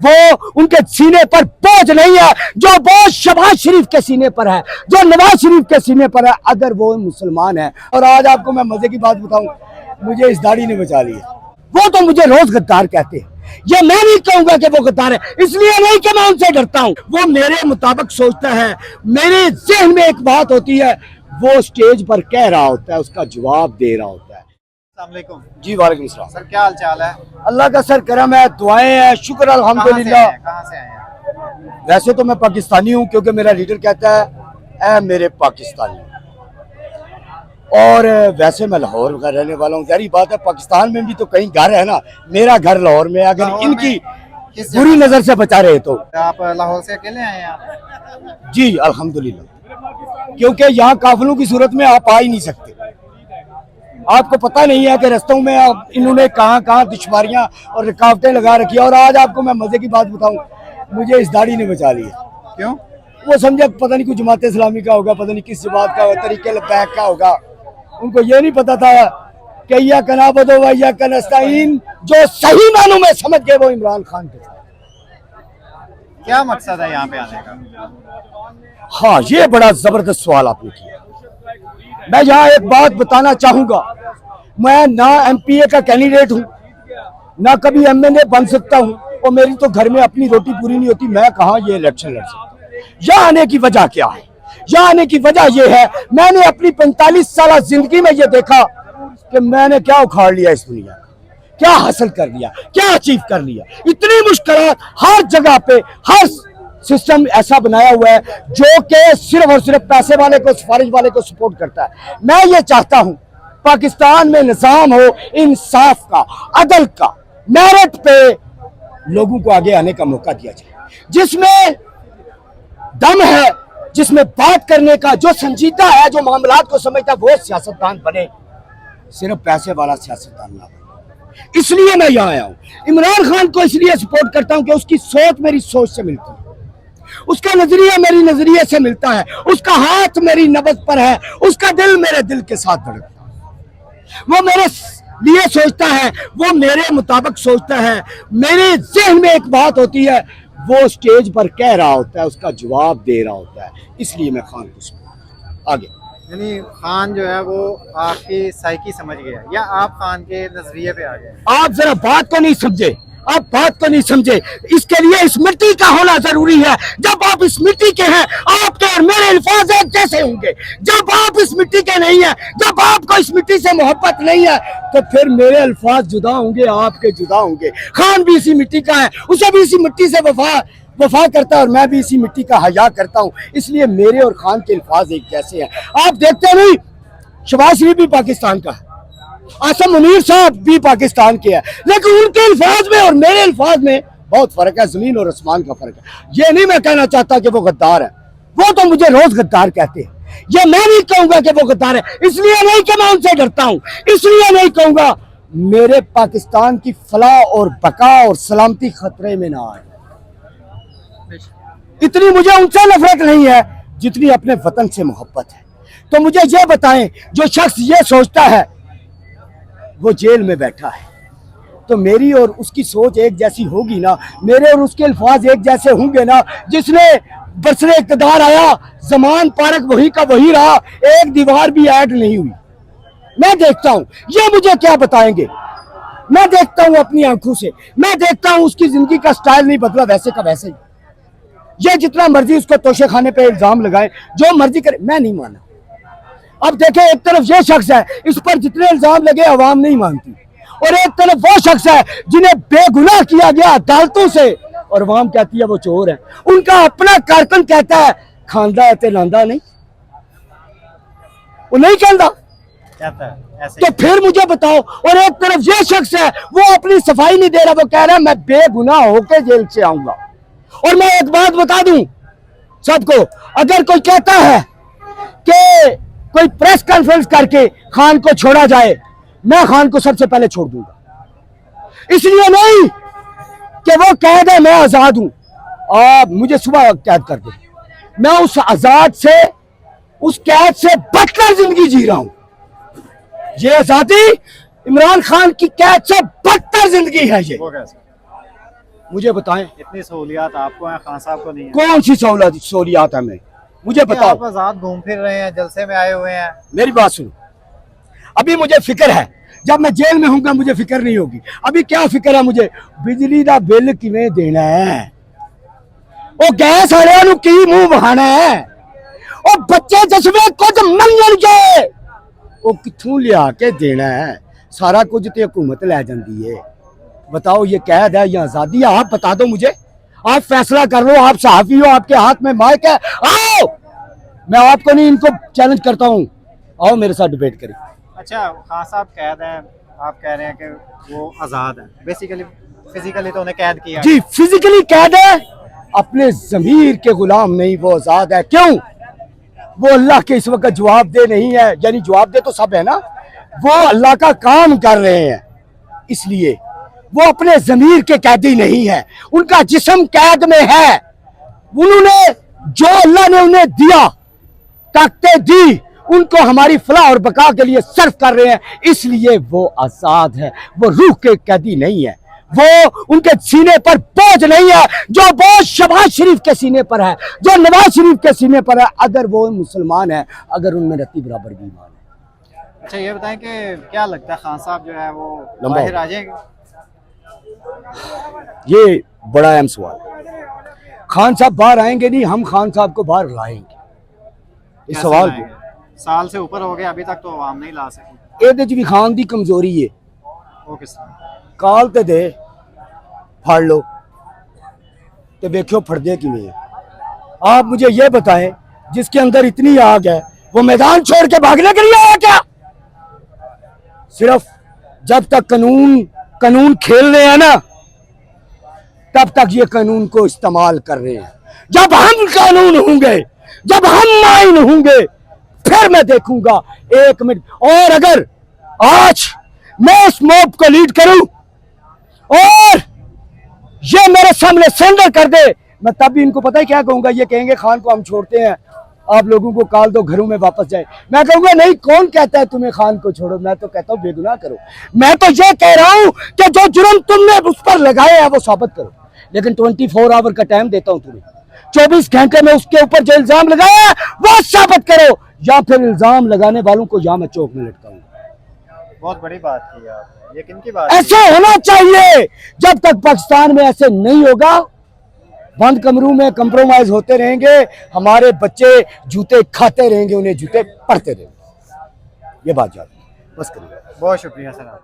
वो उनके सीने पर बोझ नहीं है जो बोझ शहबाज शरीफ के सीने पर है, जो नवाज शरीफ के सीने पर है, अगर वो मुसलमान है। और आज आपको मैं मजे की बात बताऊं, मुझे इस दाढ़ी ने बचा लिया। वो तो मुझे रोज गद्दार कहते हैं, ये मैं नहीं कहूंगा कि वो गद्दार है, इसलिए नहीं कि मैं उनसे डरता हूं। वो मेरे मुताबिक सोचता है, मेरे जहन में एक बात होती है, वो स्टेज पर कह रहा होता है, उसका जवाब दे रहा होता है। अस्सलामुअलैकुम जी वालेकुम सलाम सर, क्या हाल चाल है? अल्लाह का सर करम है, दुआएं हैं, शुक्र अल्हम्दुलिल्लाह। कहाँ से आए हैं? वैसे तो मैं पाकिस्तानी हूँ, क्योंकि मेरा लीडर कहता है ऐ मेरे पाकिस्तानी, और वैसे मैं लाहौर का रहने वाला हूँ। जारी बात है, पाकिस्तान में भी तो कहीं घर है ना, मेरा घर लाहौर में। अगर लाहौर इनकी किस बुरी नजर से बचा रहे तो आप लाहौर से अकेले आए हैं आप? जी अल्हम्दुलिल्लाह, क्योंकि यहाँ काफिलों की सूरत में आप आ ही नहीं सकते। आपको पता नहीं है कि रास्तों में इन्होंने कहाँ कहाँ दुश्वारियां और रुकावटें लगा रखी है। और आज आपको मैं मजे की बात बताऊं, मुझे इस दाढ़ी ने बचा लिया। क्यों? वो समझे पता नहीं कुछ जमात इस्लामी का होगा, पता नहीं किस जमात का होगा, तरीके लबैक का होगा। उनको ये नहीं पता था कि या कनाबदो व या कनस्ताइन, जो सही मानों में समझ गए वो इमरान खान के साथ। क्या मकसद है यहाँ पे आने का? हाँ, ये बड़ा जबरदस्त सवाल आपने किया। मैं यहाँ एक बात बताना चाहूंगा, मैं ना एमपीए का कैंडिडेट हूँ, ना कभी एमएनए बन सकता हूँ, और मेरी तो घर में अपनी रोटी पूरी नहीं होती, मैं कहाँ ये इलेक्शन लड़ सकता हूँ। यहाँ आने की वजह क्या है? यहाँ आने की वजह यह है, मैंने अपनी 45 साल जिंदगी में ये देखा कि मैंने क्या उखाड़ लिया इस दुनिया का, क्या हासिल कर लिया, क्या अचीव कर लिया। इतनी मुश्किल हर जगह पे, हर सिस्टम ऐसा बनाया हुआ है जो कि सिर्फ और सिर्फ पैसे वाले को, सिफारिश वाले को सपोर्ट करता है। मैं ये चाहता हूं पाकिस्तान में निजाम हो इंसाफ का, अदल का, मेरिट पे लोगों को आगे आने का मौका दिया जाए, जिसमें दम है, जिसमें बात करने का, जो संजीदा है, जो मामलात को समझता है, वो सियासतदान बने, सिर्फ पैसे वाला सियासतदान ना बने। इसलिए मैं यहाँ आया हूँ। इमरान खान को इसलिए सपोर्ट करता हूँ कि उसकी सोच मेरी सोच से मिलती है, उसका नजरिया मेरी नजरिए से मिलता है, उसका हाथ मेरी नब्ज पर है, उसका दिल मेरे दिल के साथ धड़कता है, वो मेरे लिए सोचता है, वो मेरे मुताबिक सोचता है। मेरे जहन में एक बात होती है, वो स्टेज पर कह रहा होता है, उसका जवाब दे रहा होता है। इसलिए मैं खान को सपोर्ट। आगे यानी खान जो है वो आपकी साइकी समझ गया, या आप खान के नजरिए पे आ गए? आप जरा बात को नहीं समझे, आप बात को नहीं समझे। इसके लिए इस मिट्टी का होना जरूरी है। जब आप इस मिट्टी के हैं, आपके और मेरे अल्फाज एक जैसे होंगे। जब आप इस मिट्टी के नहीं है, जब आपको इस मिट्टी से मोहब्बत नहीं है, तो फिर मेरे अल्फाज जुदा होंगे, आपके जुदा होंगे। खान भी इसी मिट्टी का है, उसे भी इसी मिट्टी से वफा करता है, और मैं भी इसी मिट्टी का हया करता हूँ। इसलिए मेरे और खान के अल्फाज एक जैसे हैं। आप देखते नहीं, शहबाज शरीफ भी पाकिस्तान का है, आसम मुनीर साहब भी पाकिस्तान के हैं, लेकिन उनके अल्फाज में और मेरे अल्फाज में बहुत फर्क है, जमीन और आसमान का फर्क है। ये नहीं मैं कहना चाहता कि वो गद्दार है, वो तो मुझे रोज गद्दार कहते हैं। ये मैं नहीं कहूंगा कि वो गद्दार है, इसलिए नहीं कि मैं उनसे डरता हूं, इसलिए नहीं कहूंगा। मेरे पाकिस्तान की फलाह और बका और सलामती खतरे में ना आए, इतनी मुझे उनसे नफरत नहीं है जितनी अपने वतन से मोहब्बत है। तो मुझे ये बताएं, जो शख्स ये सोचता है वो जेल में बैठा है, तो मेरी और उसकी सोच एक जैसी होगी ना, मेरे और उसके अल्फाज एक जैसे होंगे ना। जिसने बरसरे इक़्तिदार आया, जमान पारक वही का वही रहा, एक दीवार भी ऐड नहीं हुई। मैं देखता हूं, ये मुझे क्या बताएंगे? मैं देखता हूं अपनी आंखों से, मैं देखता हूं उसकी जिंदगी का स्टाइल नहीं बदला, वैसे का वैसे ही। ये जितना मर्जी उसको तोशे खाने पे इल्जाम लगाए, जो मर्जी करे, मैं नहीं माना। अब देखें, एक तरफ ये शख्स है, इस पर जितने इल्जाम लगे अवाम नहीं मानती, और एक तरफ वो शख्स है जिन्हें बेगुनाह किया गया अदालतों से, और अवाम कहती है वो चोर है। उनका अपना कारकुन कहता है खांदा है ते लांदा नहीं, वो नहीं कहता ऐसे। तो फिर मुझे बताओ। और एक तरफ ये शख्स है, वो अपनी सफाई नहीं दे रहा, वो कह रहा है मैं बेगुनाह होकर जेल से आऊंगा। और मैं एक बात बता दूं सबको, अगर कोई कहता है कि कोई प्रेस कॉन्फ्रेंस करके खान को छोड़ा जाए, मैं खान को सबसे पहले छोड़ दूंगा। इसलिए नहीं कि वो कैद है, मैं आजाद हूं। आप मुझे सुबह कैद कर दे, मैं उस आजाद से, उस कैद से बदतर जिंदगी जी रहा हूं। ये आजादी इमरान खान की कैद से बदतर जिंदगी है। ये मुझे बताएं इतनी सहूलियात आपको हैं, खान साहब को नहीं है। कौन सी सहूलियात है? मैं मुझे आप बताओ। आजाद घूम फिर रहे हैं, जलसे में आए हुए हैं। मेरी बात सुनो, अभी मुझे फिक्र है, जब मैं जेल में हूंगा मुझे फिक्र नहीं होगी। अभी क्या फिक्र है मुझे? बिजली का बिल किवें देना है, वो गैस वाले की मुंह बहाना है, वो बच्चे जसवे कुछ मंगणगे वो किथों लिया के देना है? सारा कुछ तो हुकूमत लै जाती है। बताओ ये कैद है या आजादी है? आप बता दो मुझे, आप फैसला कर लो। आप सहाफी हो, आपके हाथ में माइक है, आओ। मैं आपको नहीं, इनको चैलेंज करता हूँ, आओ मेरे साथ डिबेट करें। अच्छा, खान साहब कैद हैं, आप कह रहे हैं कि वो आज़ाद हैं। बेसिकली फिजिकली तो उन्हें कैद किया जी, फिजिकली कैद है, अपने जमीर के गुलाम नहीं, वो आजाद है। क्यों? वो अल्लाह के इस वक्त जवाबदेह नहीं है, यानी जवाबदेह तो सब है ना, वो अल्लाह का काम कर रहे हैं, इसलिए वो अपने जमीर के कैदी नहीं है, उनका जिस्म कैद में है। उन्होंने जो अल्लाह ने उन्हें दिया, ताकतें दी, उनको हमारी फलाह और बका के लिए सर्व कर रहे हैं, इसलिए वो आजाद है। वो रूह के कैदी नहीं है, वो उनके सीने पर बोझ नहीं है जो बोझ शहबाज शरीफ के सीने पर है, जो नवाज शरीफ के सीने पर है। अगर वो मुसलमान है, अगर उनमें रत्ती बराबर भी ईमान है। अच्छा, ये बताएं कि क्या लगता है खान साहब जो है वो लंबा बाहर आ जाएंगे? ये बड़ा अहम सवाल है। खान साहब बाहर आएंगे नहीं, हम खान साहब को बाहर लाएंगे। इस कैसे सवाल लाएंगे? साल से ऊपर हो गया, अभी तक तो आवाम नहीं ला सकी। को ਇਹਦੇ ਚ ਵੀ ਖਾਨ ਦੀ कमजोरी है। वो किस तरह? काल ते दे फाड़ लो तो देखियो फड़दे किवें है। आप मुझे ये बताएं, जिसके अंदर इतनी आग है, वो मैदान छोड़ के भागने के लिए आया क्या? सिर्फ जब तक कानून खेल रहे हैं ना, तब तक ये कानून को इस्तेमाल कर रहे हैं। जब हम कानून होंगे, जब हम आइन होंगे, फिर मैं देखूंगा। एक मिनट, और अगर आज मैं इस मॉब को लीड करूं और ये मेरे सामने सरेंडर कर दे, मैं तब भी इनको पता है क्या कहूंगा? ये कहेंगे खान को हम छोड़ते हैं, आप लोगों को काल दो, घरों में वापस जाए। मैं कहूंगा नहीं, कौन कहता है तुम्हें खान को छोड़ो? मैं तो कहता हूं बेगुनाह करो। मैं तो ये कह रहा हूं कि जो जुर्म तुमने उस पर लगाए हैं वो साबित करो। लेकिन 24 आवर का टाइम देता हूं तुम्हें, 24 घंटे में उसके ऊपर जो इल्जाम लगाया है वो साबित करो, या फिर इल्जाम लगाने वालों को यहां मैं चौक में लटकाऊंगा। बहुत बड़ी बात की आपने, ये किन की बात की? ऐसे होना चाहिए। जब तक पाकिस्तान में ऐसे नहीं होगा, बंद कमरों में कंप्रोमाइज होते रहेंगे, हमारे बच्चे जूते खाते रहेंगे, उन्हें जूते पड़ते रहेंगे। ये बात याद, बस करिए। बहुत शुक्रिया सर।